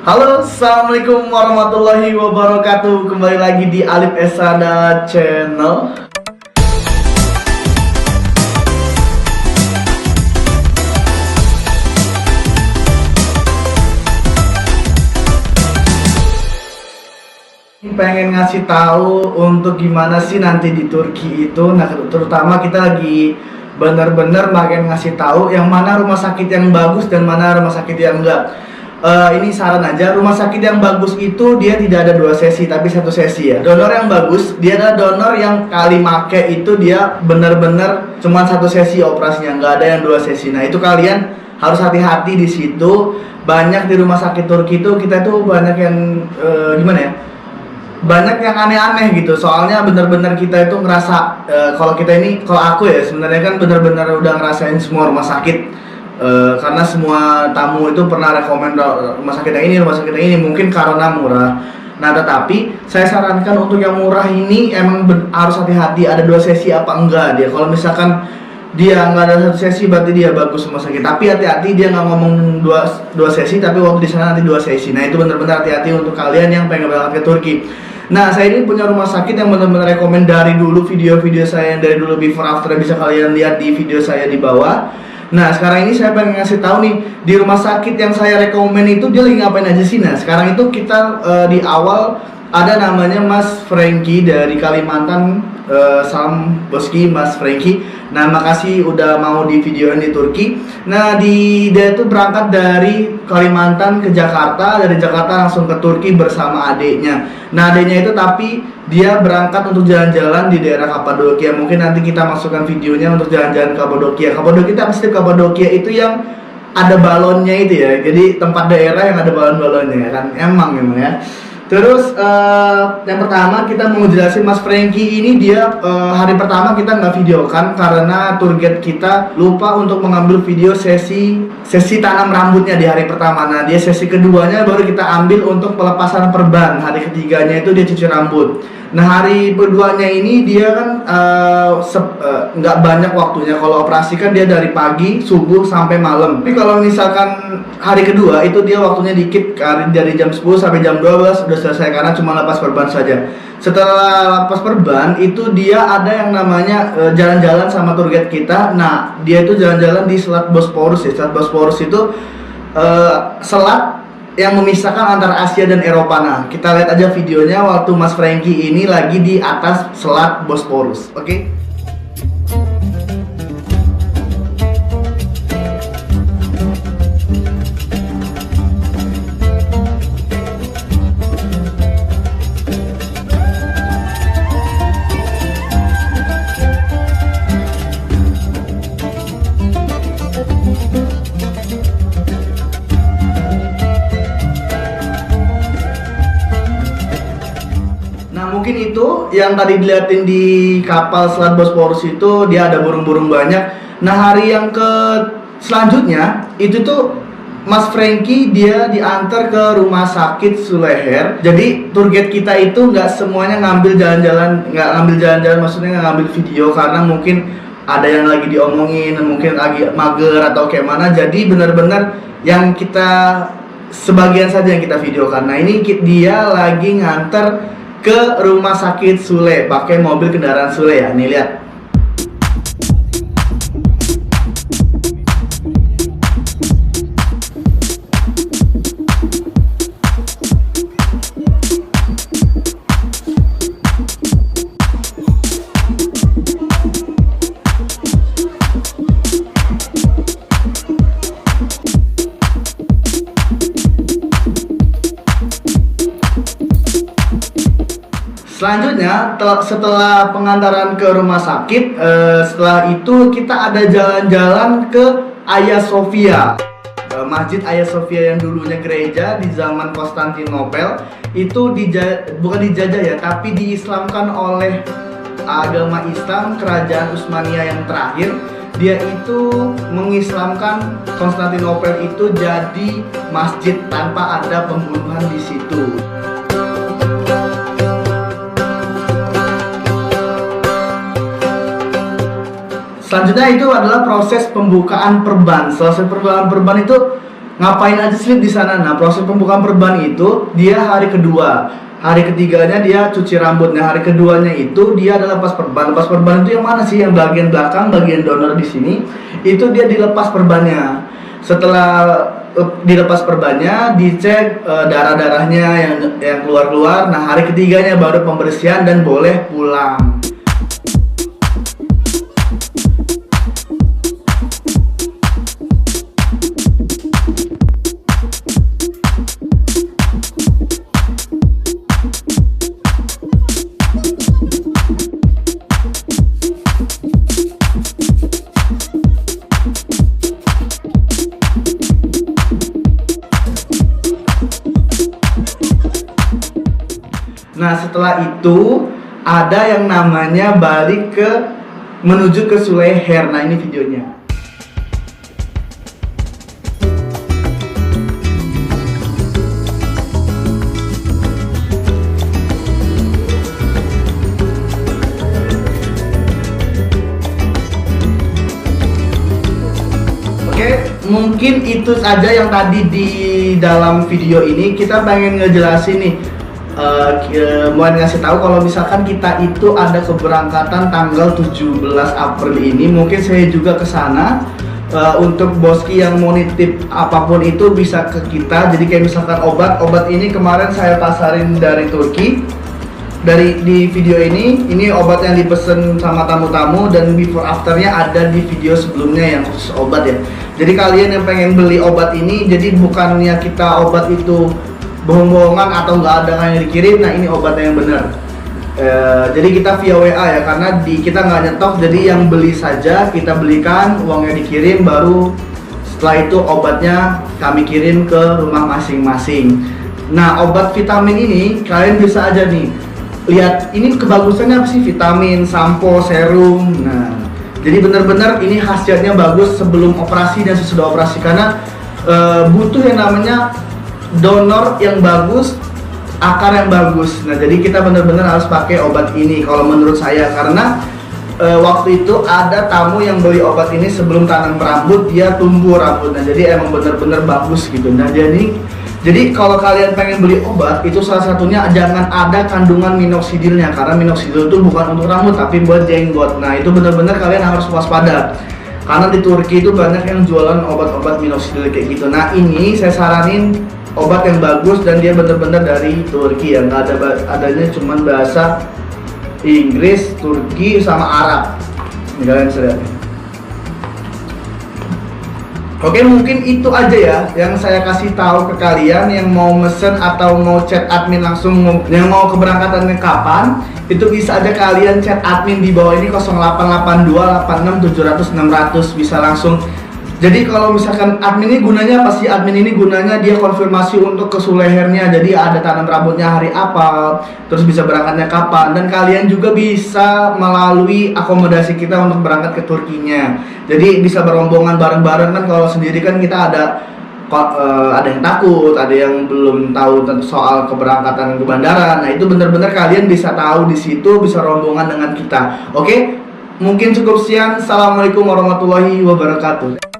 Halo, assalamualaikum warahmatullahi wabarakatuh. Kembali lagi di Alif Esada Channel. Pengen ngasih tahu untuk gimana sih nanti di Turki itu. Nah, terutama kita lagi bener-bener pengen ngasih tahu yang mana rumah sakit yang bagus dan mana rumah sakit yang enggak. Ini saran aja, rumah sakit yang bagus itu dia tidak ada 2 sesi tapi 1 sesi ya. Donor yang bagus dia adalah donor yang kali make itu dia bener-bener cuma 1 sesi operasinya, nggak ada yang 2 sesi. Nah itu kalian harus hati-hati di situ. Banyak di rumah sakit Turki itu kita tuh banyak yang gimana ya, banyak yang aneh-aneh gitu. Soalnya bener-bener kita itu ngerasa kalau aku ya sebenarnya kan bener-bener udah ngerasain semua rumah sakit. Karena semua tamu itu pernah rekomend rumah sakit yang ini mungkin karena murah. Nah tetapi saya sarankan untuk yang murah ini emang harus hati-hati ada 2 sesi apa enggak dia. Kalau misalkan dia nggak ada 1 sesi berarti dia bagus rumah sakit. Tapi hati-hati dia nggak ngomong dua sesi tapi waktu di sana nanti 2 sesi. Nah itu benar-benar hati-hati untuk kalian yang pengen berangkat ke Turki. Nah saya ini punya rumah sakit yang benar-benar rekomend dari dulu, video-video saya yang dari dulu before after bisa kalian lihat di video saya di bawah. Nah sekarang ini saya pengen ngasih tahu nih di rumah sakit yang saya rekomen itu dia lagi ngapain aja sih. Nah sekarang itu kita di awal ada namanya Mas Franky dari Kalimantan. Salam Boski Mas Franky. Nah makasih udah mau di videoin di Turki. Nah dia itu berangkat dari Kalimantan ke Jakarta, dari Jakarta langsung ke Turki bersama adiknya. Nah adiknya itu tapi dia berangkat untuk jalan-jalan di daerah Kapadokia. Mungkin nanti kita masukkan videonya untuk jalan-jalan ke Kapadokia. Kapadokia pasti Kapadokia itu yang ada balonnya itu ya. Jadi tempat daerah yang ada balon-balonnya kan. Emang ya. Terus yang pertama kita mau jelasin Mas Franky ini dia hari pertama kita nggak videokan karena tour guide kita lupa untuk mengambil video sesi tanam rambutnya di hari pertama. Nah dia sesi keduanya baru kita ambil untuk pelepasan perban. Hari ketiganya itu dia cuci rambut. Nah hari keduanya ini dia kan nggak banyak waktunya. Kalau operasi kan dia dari pagi subuh sampai malam. Tapi kalau misalkan hari kedua itu dia waktunya dikit, dari jam 10 sampai jam 12 udah selesai karena cuma lepas perban saja. Setelah lepas perban itu dia ada yang namanya jalan-jalan sama tour guide kita. Nah dia itu jalan-jalan di Selat Bosporus ya. Selat Bosporus itu selat yang memisahkan antara Asia dan Eropa. Nah kita lihat aja videonya waktu Mas Franky ini lagi di atas Selat Bosporus. Oke? Mungkin itu yang tadi dilihatin di kapal Selat Bosporus itu dia ada burung-burung banyak. Nah hari yang selanjutnya itu tuh Mas Franky dia diantar ke rumah sakit Suleher. Jadi tour guide kita itu nggak semuanya ngambil jalan-jalan, maksudnya nggak ngambil video karena mungkin ada yang lagi diomongin, mungkin lagi mager atau kayak mana. Jadi benar-benar yang kita sebagian saja yang kita videokan. Nah ini dia lagi nganter ke rumah sakit Sule pakai mobil kendaraan Sule ya. Nih lihat. Selanjutnya setelah pengantaran ke rumah sakit, setelah itu kita ada jalan-jalan ke Hagia Sophia. Masjid Hagia Sophia yang dulunya gereja di zaman Konstantinopel itu bukan dijajah ya, tapi diislamkan oleh agama Islam kerajaan Utsmania yang terakhir. Dia itu mengislamkan Konstantinopel itu jadi masjid tanpa ada pembunuhan di situ. Selanjutnya itu adalah proses pembukaan perban. Selesai pembukaan perban itu ngapain aja sleep di sana. Nah, proses pembukaan perban itu dia hari kedua. Hari ketiganya dia cuci rambutnya, hari keduanya itu dia ada lepas perban. Lepas perban itu yang mana sih? Yang bagian belakang, bagian donor di sini. Itu dia dilepas perbannya. Setelah dilepas perbannya, dicek darah-darahnya yang keluar-keluar. Nah, hari ketiganya baru pembersihan dan boleh pulang. Nah, setelah itu ada yang namanya balik menuju ke suleher. Nah, ini videonya. Oke, mungkin itu saja yang tadi di dalam video ini. Kita pengen ngejelasin nih, mau ngasih tahu kalau misalkan kita itu ada keberangkatan tanggal 17 April ini, mungkin saya juga ke sana. Untuk boski yang mau nitip apapun itu bisa ke kita. Jadi kayak misalkan obat ini kemarin saya pasarin dari Turki. Di video ini obat yang dipesen sama tamu-tamu, dan before afternya ada di video sebelumnya yang khusus obat ya. Jadi kalian yang pengen beli obat ini, jadi bukannya kita obat itu bohong-bohongan atau nggak ada yang dikirim. Nah, ini obatnya yang benar. Jadi kita via WA ya, karena kita nggak nyetok. Jadi yang beli saja kita belikan, uangnya dikirim, baru setelah itu obatnya kami kirim ke rumah masing-masing. Nah, obat vitamin ini kalian bisa aja nih lihat ini kebagusannya apa sih, vitamin, sampo, serum. Nah, jadi benar-benar ini khasiatnya bagus sebelum operasi dan sesudah operasi, karena butuh yang namanya donor yang bagus, akar yang bagus. Nah, jadi kita benar-benar harus pakai obat ini kalau menurut saya, karena waktu itu ada tamu yang beli obat ini sebelum tanam rambut, dia tumbuh rambutnya. Jadi emang benar-benar bagus gitu. Nah, jadi kalau kalian pengen beli obat itu, salah satunya jangan ada kandungan minoxidilnya, karena minoxidil itu bukan untuk rambut tapi buat jenggot. Nah, itu benar-benar kalian harus waspada. Karena di Turki itu banyak yang jualan obat-obat minoxidil kayak gitu. Nah, ini saya saranin obat yang bagus dan dia bener-bener dari Turki ya, nggak adanya cuman bahasa Inggris, Turki sama Arab. Ini kalian bisa lihat. Oke, mungkin itu aja ya yang saya kasih tahu ke kalian yang mau mesen atau mau chat admin langsung, yang mau keberangkatannya kapan, itu bisa aja kalian chat admin di bawah ini 0882 86 700 600, bisa langsung. Jadi kalau misalkan admin ini gunanya apa sih? Admin ini gunanya dia konfirmasi untuk ke sulehernya. Jadi ada tanam rambutnya hari apa, terus bisa berangkatnya kapan, dan kalian juga bisa melalui akomodasi kita untuk berangkat ke Turkinya. Jadi bisa berombongan bareng-bareng kan. Kalau sendiri kan kita ada yang takut, ada yang belum tahu tentang soal keberangkatan ke bandara. Nah, itu benar-benar kalian bisa tahu di situ, bisa rombongan dengan kita. Oke? Mungkin cukup sekian. Assalamualaikum warahmatullahi wabarakatuh.